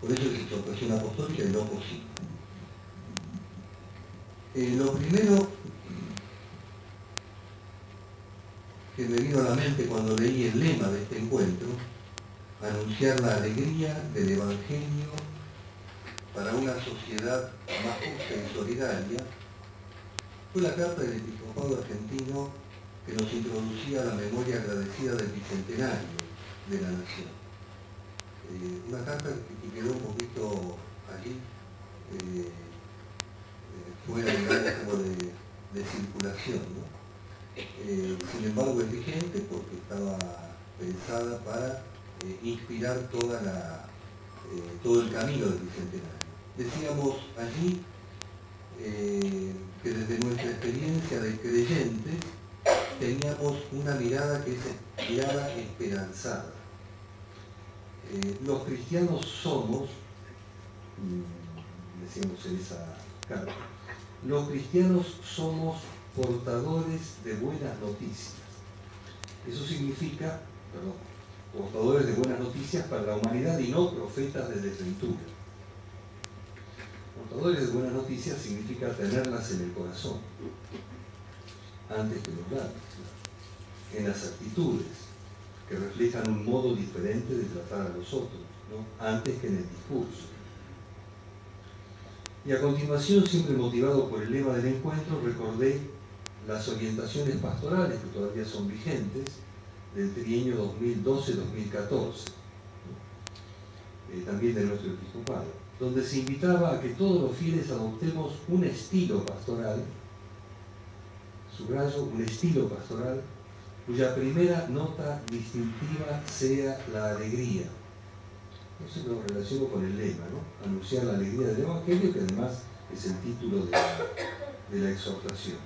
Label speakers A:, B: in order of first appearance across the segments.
A: Por eso es exhortación apostólica y no posible. Lo primero que me vino a la mente cuando leí el lema de este encuentro, anunciar la alegría del Evangelio para una sociedad más justa y solidaria, fue la carta del episcopado argentino que nos introducía a la memoria agradecida del bicentenario de la nación. Una carta que quedó un poquito allí, fuera, digamos, como de circulación, ¿no? Sin embargo es vigente porque estaba pensada para inspirar todo el camino del bicentenario. Decíamos allí que desde nuestra experiencia de creyentes teníamos una mirada que es mirada esperanzada. Los cristianos somos, decíamos en esa carta, los cristianos somos portadores de buenas noticias. Eso significa, portadores de buenas noticias para la humanidad y no profetas de desventura. Portadores de buenas noticias significa tenerlas en el corazón, antes que los labios, en las actitudes, que reflejan un modo diferente de tratar a los otros, ¿no? Antes que en el discurso. Y a continuación, siempre motivado por el lema del encuentro, recordé las orientaciones pastorales que todavía son vigentes del trienio 2012-2014, también de nuestro episcopado, donde se invitaba a que todos los fieles adoptemos un estilo pastoral, subrayo, un estilo pastoral, cuya primera nota distintiva sea la alegría. Eso lo relaciono con el lema, ¿no? Anunciar la alegría del Evangelio, que además es el título de la exhortación.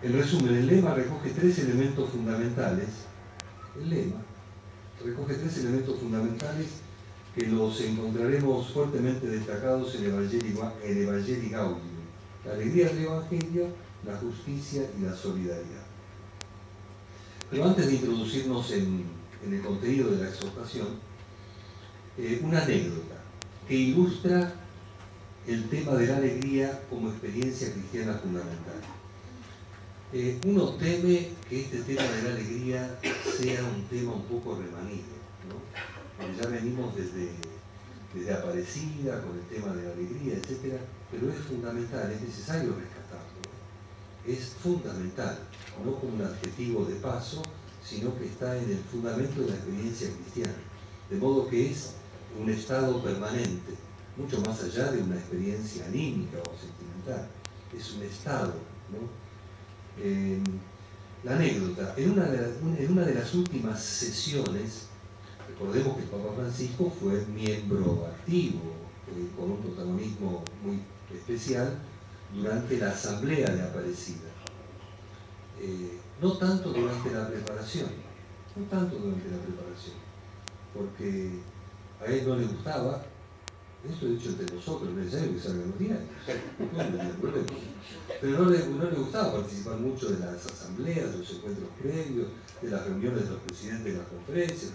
A: En resumen, el lema recoge tres elementos fundamentales. El lema recoge tres elementos fundamentales que los encontraremos fuertemente destacados en Evangelii Gaudium: la alegría del Evangelio, la justicia y la solidaridad. Pero antes de introducirnos en el contenido de la exhortación, una anécdota que ilustra el tema de la alegría como experiencia cristiana fundamental. Uno teme que este tema de la alegría sea un tema un poco remanido, ¿no? Porque ya venimos desde Aparecida con el tema de la alegría, etc. Pero es fundamental, es necesario rescatarlo, ¿no? Es fundamental, no como un adjetivo de paso, sino que está en el fundamento de la experiencia cristiana. De modo que es un estado permanente, mucho más allá de una experiencia anímica o sentimental. Es un estado, ¿no? La anécdota, en una de las últimas sesiones, recordemos que el Papa Francisco fue miembro activo, con un protagonismo muy especial, durante la asamblea de Aparecida. No tanto durante la preparación, porque a él no le gustaba. Esto dicho entre nosotros, no es necesario que salgan los diarios, pero no le gustaba participar mucho de las asambleas, de los encuentros previos, de las reuniones de los presidentes de las conferencias.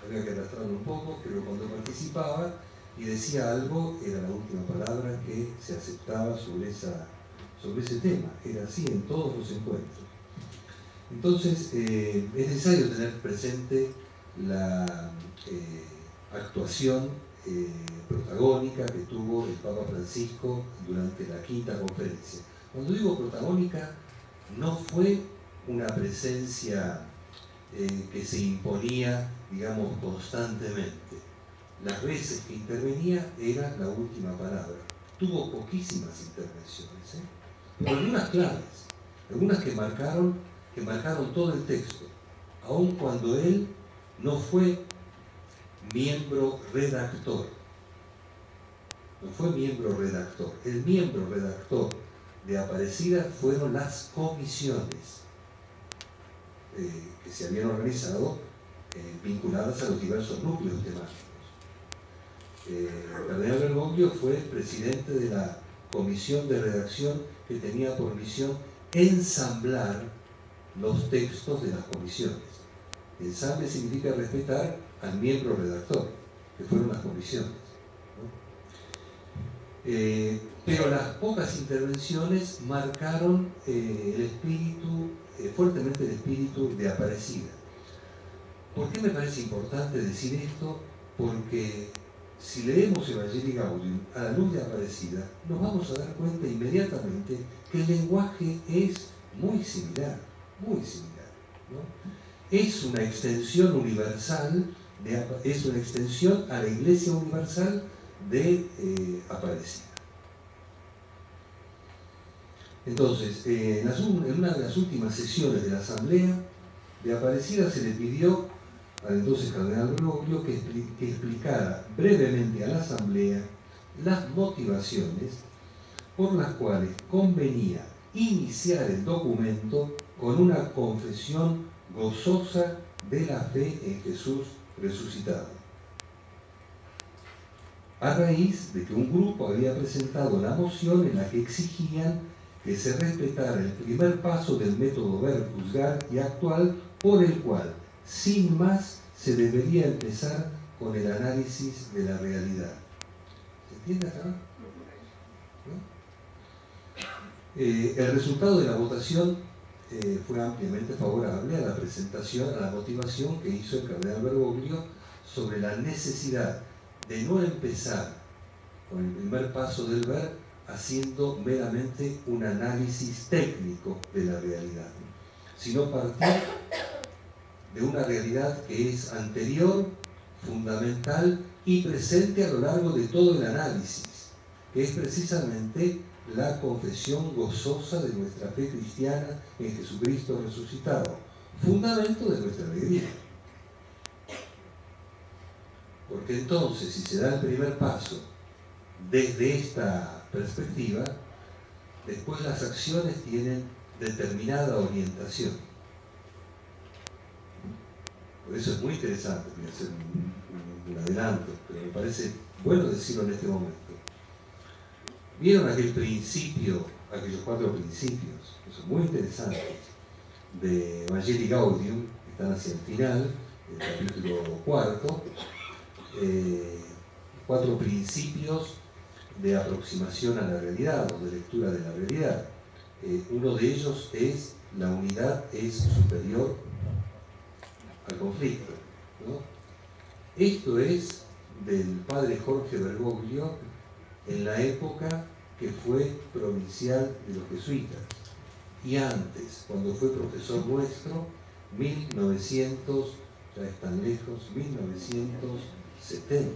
A: Había que arrastrarlo un poco, pero cuando participaba y decía algo, era la última palabra que se aceptaba sobre ese tema. Era así en todos los encuentros. Entonces, es necesario tener presente la actuación protagónica que tuvo el Papa Francisco durante la quinta conferencia. Cuando digo protagónica, no fue una presencia que se imponía, digamos, constantemente. Las veces que intervenía era la última palabra. Tuvo poquísimas intervenciones, pero algunas claves, algunas que marcaron todo el texto, aun cuando él no fue miembro redactor. El miembro redactor de Aparecida fueron las comisiones que se habían organizado vinculadas a los diversos núcleos temáticos. El cardenal Bergoglio fue presidente de la comisión de redacción que tenía por misión ensamblar los textos de las comisiones. Ensamble significa respetar al miembro redactor, que fueron las comisiones, ¿no? Pero las pocas intervenciones marcaron el espíritu, fuertemente el espíritu de Aparecida. ¿Por qué me parece importante decir esto? Porque si leemos Evangelii Gaudium a la luz de Aparecida, nos vamos a dar cuenta inmediatamente que el lenguaje es muy similar, ¿no? Es una extensión universal, es una extensión a la Iglesia Universal de Aparecida. Entonces, en una de las últimas sesiones de la Asamblea de Aparecida se le pidió al entonces cardenal Bergoglio que explicara brevemente a la Asamblea las motivaciones por las cuales convenía iniciar el documento con una confesión gozosa de la fe en Jesús resucitado, a raíz de que un grupo había presentado la moción en la que exigían que se respetara el primer paso del método ver, juzgar y actual, por el cual, sin más, se debería empezar con el análisis de la realidad. ¿Se entiende acá? ¿No? El resultado de la votación fue ampliamente favorable a la presentación, a la motivación que hizo el cardenal Bergoglio sobre la necesidad de no empezar con el primer paso del ver haciendo meramente un análisis técnico de la realidad, sino partir de una realidad que es anterior, fundamental y presente a lo largo de todo el análisis, que es precisamente la confesión gozosa de nuestra fe cristiana en Jesucristo resucitado, fundamento de nuestra alegría. Porque entonces, si se da el primer paso desde esta perspectiva, después las acciones tienen determinada orientación. Por eso es muy interesante, voy a hacer un adelanto, pero me parece bueno decirlo en este momento. ¿Vieron aquel principio, aquellos 4 principios, que son muy interesantes, de Evangelii Gaudium, que están hacia el final, el capítulo 4, 4 principios de aproximación a la realidad o de lectura de la realidad? Uno de ellos es: la unidad es superior al conflicto, ¿no? Esto es del padre Jorge Bergoglio en la época que fue provincial de los jesuitas, y antes, cuando fue profesor nuestro, 1900, ya es tan lejos, 1970.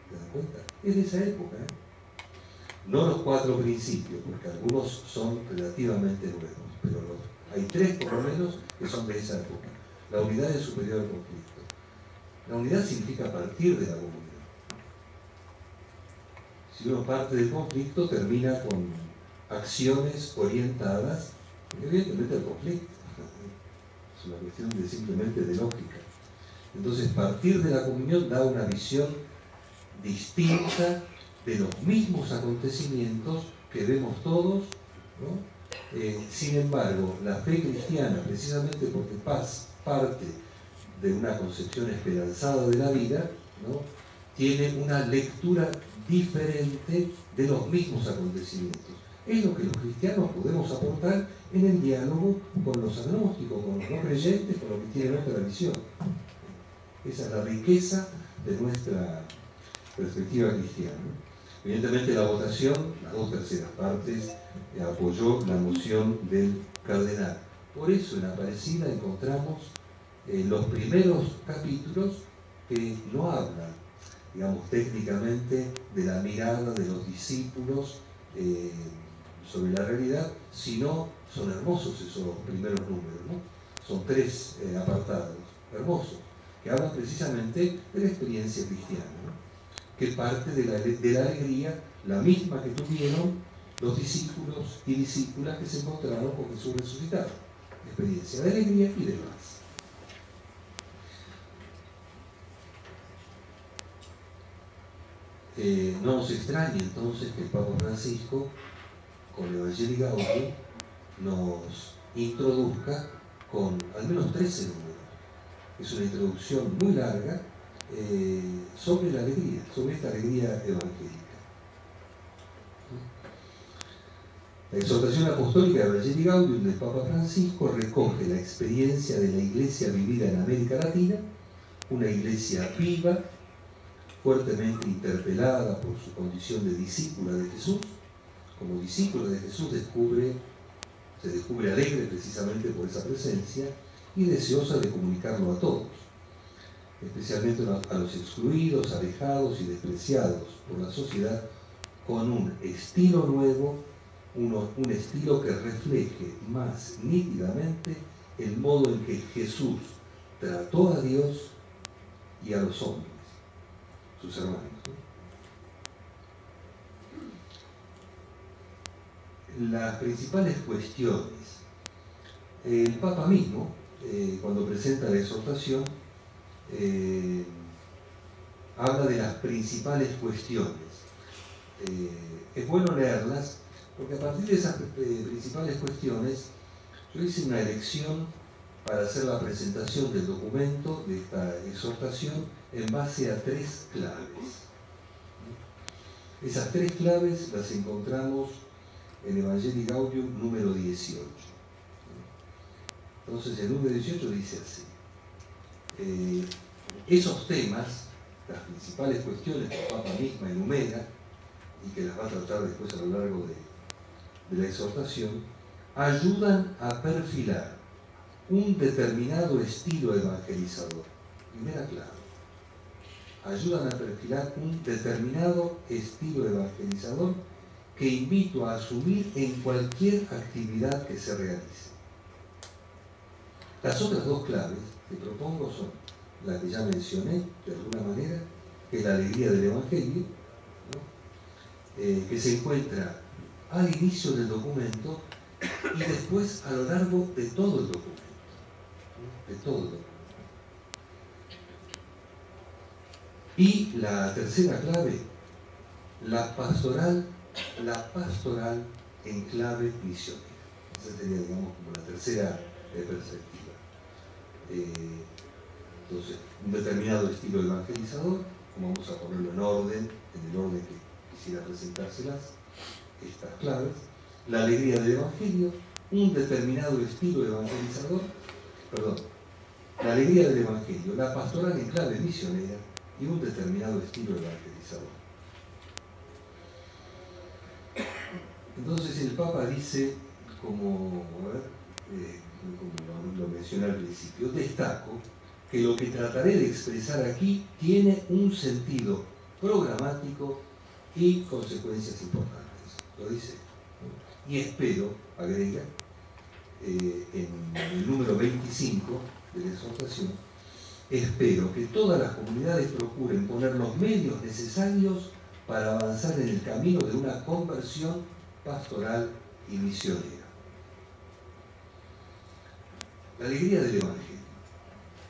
A: ¿Te das cuenta? Es de esa época, ¿eh? No los 4 principios, porque algunos son relativamente nuevos, pero hay 3 por lo menos que son de esa época. La unidad es superior al conflicto. La unidad significa partir de la comunidad. Si uno parte del conflicto, termina con acciones orientadas, evidentemente, al conflicto. Es una cuestión simplemente de lógica. Entonces, partir de la comunión da una visión distinta de los mismos acontecimientos que vemos todos, ¿no? Sin embargo, la fe cristiana, precisamente porque parte de una concepción esperanzada de la vida, ¿no?, tiene una lectura diferente de los mismos acontecimientos. Es lo que los cristianos podemos aportar en el diálogo con los agnósticos, con los no creyentes, con los que tienen otra visión. Esa es la riqueza de nuestra perspectiva cristiana. Evidentemente, la votación, las 2/3 partes, apoyó la moción del cardenal. Por eso en Aparecida encontramos los primeros capítulos que no hablan, digamos, técnicamente de la mirada de los discípulos sobre la realidad, sino son hermosos esos primeros números, ¿no? Son 3 apartados hermosos que hablan precisamente de la experiencia cristiana, ¿no?, que parte de la alegría, la misma que tuvieron los discípulos y discípulas que se encontraron con Jesús resucitado. Experiencia de alegría y de paz. No nos extrañe entonces que el Papa Francisco, con Evangelii Gaudium, nos introduzca con al menos 13 números. es una introducción muy larga sobre la alegría, sobre esta alegría evangélica. La exhortación apostólica de Evangelii Gaudium del Papa Francisco recoge la experiencia de la iglesia vivida en América Latina, una iglesia viva, fuertemente interpelada por su condición de discípula de Jesús. Como discípula de Jesús se descubre alegre precisamente por esa presencia y deseosa de comunicarlo a todos, especialmente a los excluidos, alejados y despreciados por la sociedad, con un estilo nuevo, un estilo que refleje más nítidamente el modo en que Jesús trató a Dios y a los hombres, sus hermanos. Las principales cuestiones. El Papa mismo, cuando presenta la exhortación, habla de las principales cuestiones. Es bueno leerlas, porque a partir de esas principales cuestiones, yo hice una elección para hacer la presentación del documento de esta exhortación en base a 3 claves. Esas 3 claves las encontramos en Evangelii Gaudium número 18. Entonces el número 18 dice así: esos temas, las principales cuestiones que el Papa misma enumera y que las va a tratar después a lo largo de la exhortación, ayudan a perfilar un determinado estilo evangelizador. Primera clave: ayudan a perfilar un determinado estilo evangelizador que invito a asumir en cualquier actividad que se realice. Las otras 2 claves que propongo son la que ya mencioné de alguna manera, que es la alegría del Evangelio, ¿no? Que se encuentra al inicio del documento y después a lo largo de todo el documento, ¿no? De todo el documento. Y la tercera clave, la pastoral en clave misionera. Esa sería, digamos, como la tercera perspectiva. Entonces, un determinado estilo evangelizador, como vamos a ponerlo en el orden que quisiera presentárselas, estas claves: la alegría del Evangelio, un determinado estilo evangelizador, la alegría del Evangelio, la pastoral en clave misionera y un determinado estilo evangelizador. Entonces el Papa dice, como lo mencioné al principio, destaco que lo que trataré de expresar aquí tiene un sentido programático y consecuencias importantes. Lo dice, ¿no? Y espero, agrega, en el número 25 de la exhortación, espero que todas las comunidades procuren poner los medios necesarios para avanzar en el camino de una conversión pastoral y misionera. La alegría del Evangelio.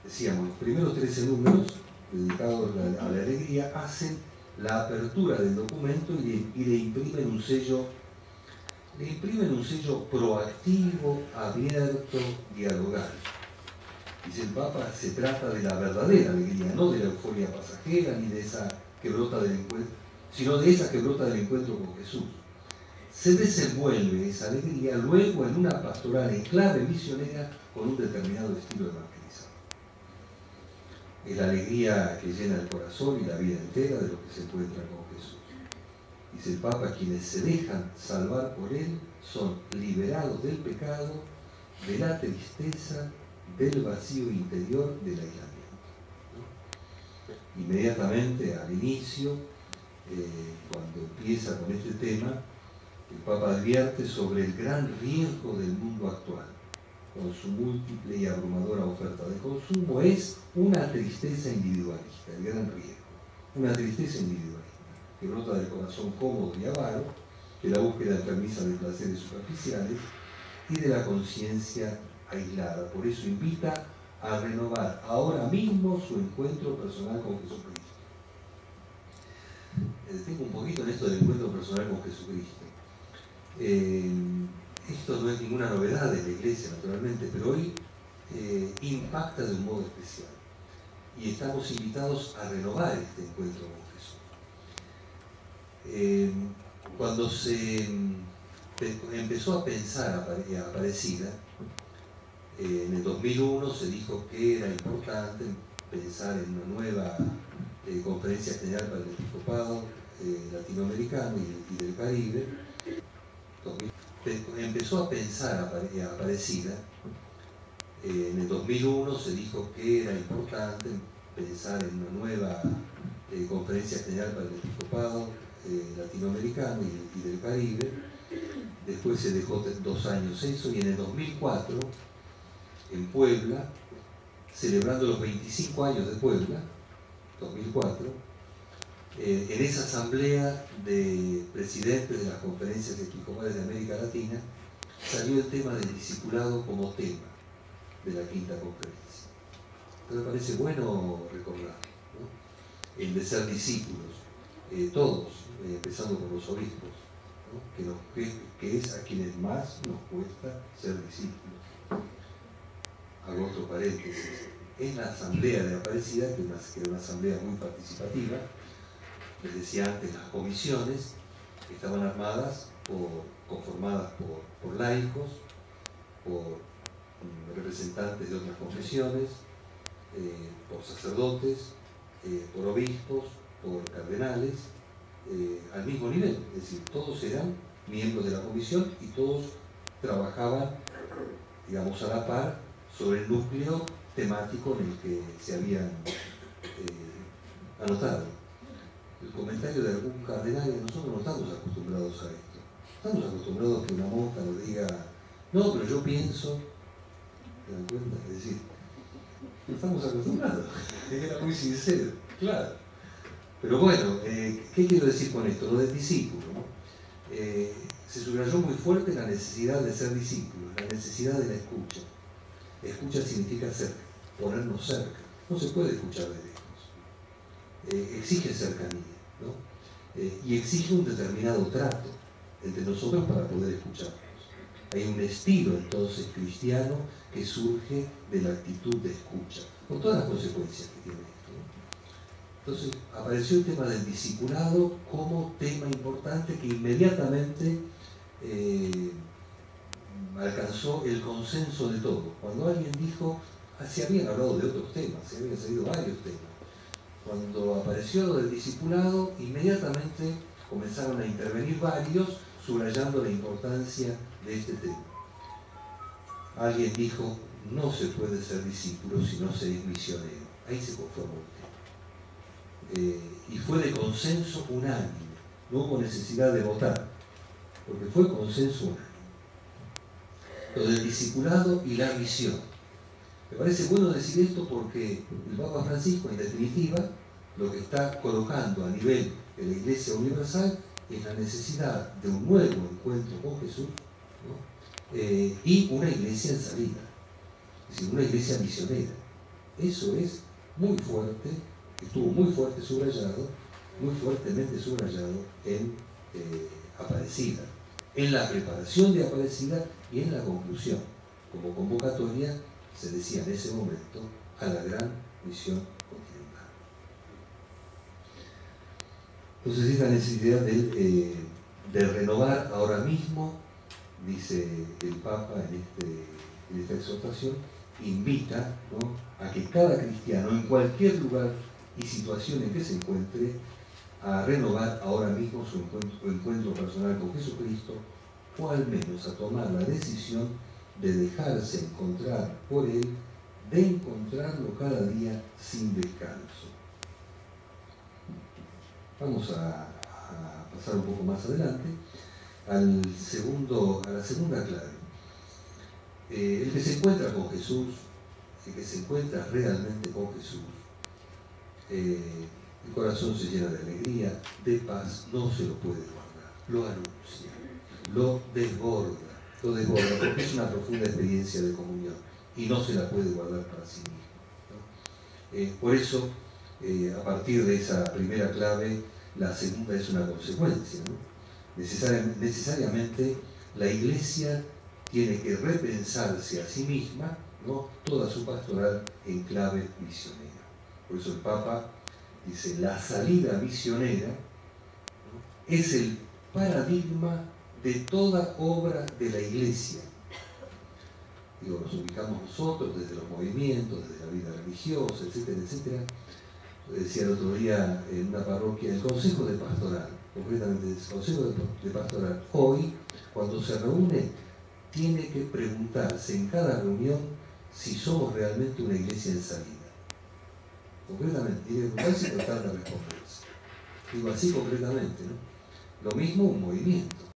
A: Decíamos, los primeros 13 números dedicados a la alegría hacen la apertura del documento y le imprimen un sello proactivo, abierto, dialogal. Dice el Papa, se trata de la verdadera alegría, no de la euforia pasajera ni de esa que brota del encuentro, sino de esa que brota del encuentro con Jesús. Se desenvuelve esa alegría luego en una pastoral en clave misionera con un determinado estilo evangelizador. Es la alegría que llena el corazón y la vida entera de los que se encuentran con Jesús. Dice el Papa, quienes se dejan salvar por Él son liberados del pecado, de la tristeza, del vacío interior, del aislamiento, ¿no? Inmediatamente al inicio, cuando empieza con este tema, el Papa advierte sobre el gran riesgo del mundo actual, con su múltiple y abrumadora oferta de consumo. Es una tristeza individualista, el gran riesgo, una tristeza individualista que brota del corazón cómodo y avaro, de la búsqueda enfermiza de placeres superficiales y de la conciencia aislada. Por eso invita a renovar ahora mismo su encuentro personal con Jesucristo. Me detengo un poquito en esto del encuentro personal con Jesucristo. Esto no es ninguna novedad de la Iglesia, naturalmente, pero hoy impacta de un modo especial. Y estamos invitados a renovar este encuentro con Jesús. Cuando se empezó a pensar Aparecida, en el 2001 se dijo que era importante pensar en una nueva conferencia general para el episcopado latinoamericano y del Caribe. Empezó a pensar Aparecida, en el 2001 se dijo que era importante pensar en una nueva conferencia general para el episcopado latinoamericano y del Caribe. Después se dejó 2 años eso, y en el 2004, en Puebla, celebrando los 25 años de Puebla, 2004, en esa asamblea de presidentes de las conferencias episcopales de América Latina, salió el tema del discipulado como tema de la quinta conferencia. Entonces me parece bueno recordar, ¿no? El de ser discípulos, todos, empezando por los obispos, ¿no? que es a quienes más nos cuesta ser discípulos. Hago otro paréntesis. En la asamblea de Aparecida, que era una asamblea muy participativa, les decía antes, las comisiones estaban armadas, conformadas por laicos, por representantes de otras confesiones, por sacerdotes, por obispos, por cardenales, al mismo nivel. Es decir, todos eran miembros de la comisión y todos trabajaban, digamos, a la par sobre el núcleo temático en el que se habían anotado. El comentario de algún cardenal, nosotros no estamos acostumbrados a esto. Estamos acostumbrados a que una monja nos diga, no, pero yo pienso, ¿te dan cuenta? Es decir, no estamos acostumbrados. Era muy sincero, claro. Pero bueno, ¿qué quiero decir con esto? Lo del discípulo, ¿no? Se subrayó muy fuerte la necesidad de ser discípulos, la necesidad de la escucha. Escucha significa cerca, ponernos cerca. No se puede escuchar de lejos. Exige cercanía, ¿no? Y exige un determinado trato entre nosotros para poder escucharnos. Hay un estilo entonces cristiano que surge de la actitud de escucha, con todas las consecuencias que tiene esto, ¿no? Entonces apareció el tema del discipulado como tema importante que inmediatamente alcanzó el consenso de todos. Cuando alguien dijo, se habían hablado de otros temas, se habían salido varios temas. Cuando apareció lo del discipulado, inmediatamente comenzaron a intervenir varios, subrayando la importancia de este tema. Alguien dijo, no se puede ser discípulo si no se es misionero. Ahí se conformó el tema. Y fue de consenso unánime. No hubo necesidad de votar, porque fue consenso unánime. Lo del discipulado y la misión. Me parece bueno decir esto porque el Papa Francisco, en definitiva, lo que está colocando a nivel de la Iglesia Universal es la necesidad de un nuevo encuentro con Jesús, ¿no? Y una iglesia en salida, es decir, una iglesia misionera. Eso es muy fuerte, estuvo muy fuerte subrayado, muy fuertemente subrayado en Aparecida, en la preparación de Aparecida y en la conclusión, como convocatoria, se decía en ese momento, a la gran misión continental. Entonces esta necesidad de renovar ahora mismo, dice el Papa en esta exhortación, invita, ¿no?, a que cada cristiano, en cualquier lugar y situación en que se encuentre, a renovar ahora mismo su encuentro personal con Jesucristo, o al menos a tomar la decisión de dejarse encontrar por Él, de encontrarlo cada día sin descanso. Vamos a pasar un poco más adelante a la segunda clave. El que se encuentra con Jesús, el que se encuentra realmente con Jesús, el corazón se llena de alegría, de paz, no se lo puede guardar, lo anuncia, lo desborda, porque es una profunda experiencia de comunión y no se la puede guardar para sí mismo, ¿no? Por eso, a partir de esa primera clave, la segunda es una consecuencia, ¿no? Necesariamente la Iglesia tiene que repensarse a sí misma, ¿no?, toda su pastoral en clave misionera. Por eso el Papa dice, la salida misionera, ¿no?, es el paradigma de toda obra de la Iglesia. Digo, nos ubicamos nosotros desde los movimientos, desde la vida religiosa, etcétera, etcétera. Decía el otro día en una parroquia, el Consejo de Pastoral, concretamente el Consejo de Pastoral, hoy, cuando se reúne, tiene que preguntarse en cada reunión si somos realmente una iglesia en salida. Concretamente, tiene que preguntarse y tratar de responderse. Digo así concretamente, ¿no? Lo mismo un movimiento.